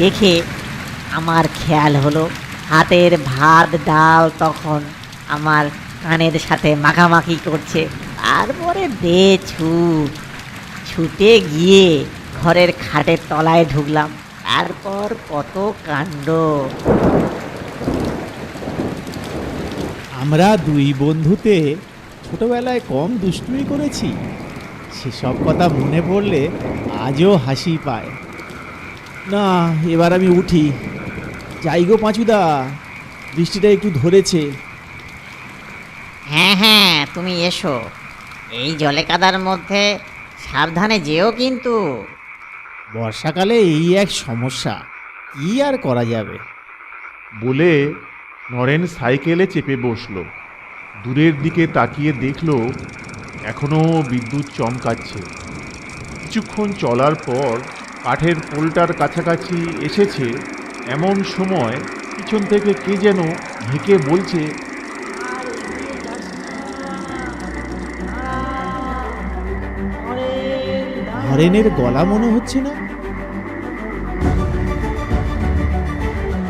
দেখে আমার খেয়াল হলো হাতের ভাত ডাল তখন আমার কানের সাথে মাখামাখি করছে। তারপরে দে ছুটে গিয়ে ঘরের খাটের তলায় ঢুকলাম। তারপর কত কাণ্ড। আমরা দুই বন্ধুতে ছোটবেলায় কম দুষ্টুমি করেছি, সেসব কথা মনে পড়লে আজও হাসি পায়। না, এবার আমি উঠি। যাই গো পাঁচুদা, বৃষ্টিটা একটু ধরেছে। হ্যাঁ হ্যাঁ, তুমি এসো। এই জলে কাদার মধ্যে সাবধানে যেও কিন্তু। বর্ষাকালে এই এক সমস্যা, কি আর করা যাবে। বলে নরেন সাইকেলে চেপে বসলো। দূরের দিকে তাকিয়ে দেখলো এখনো বিদ্যুৎ চমকাচ্ছে। কিছুক্ষণ চলার পর কাঠের পোলটার কাছাকাছি এসেছে, এমন সময় পিছন থেকে কে যেন হেঁকে বলছে, হরেনের গলা মনে হচ্ছে না?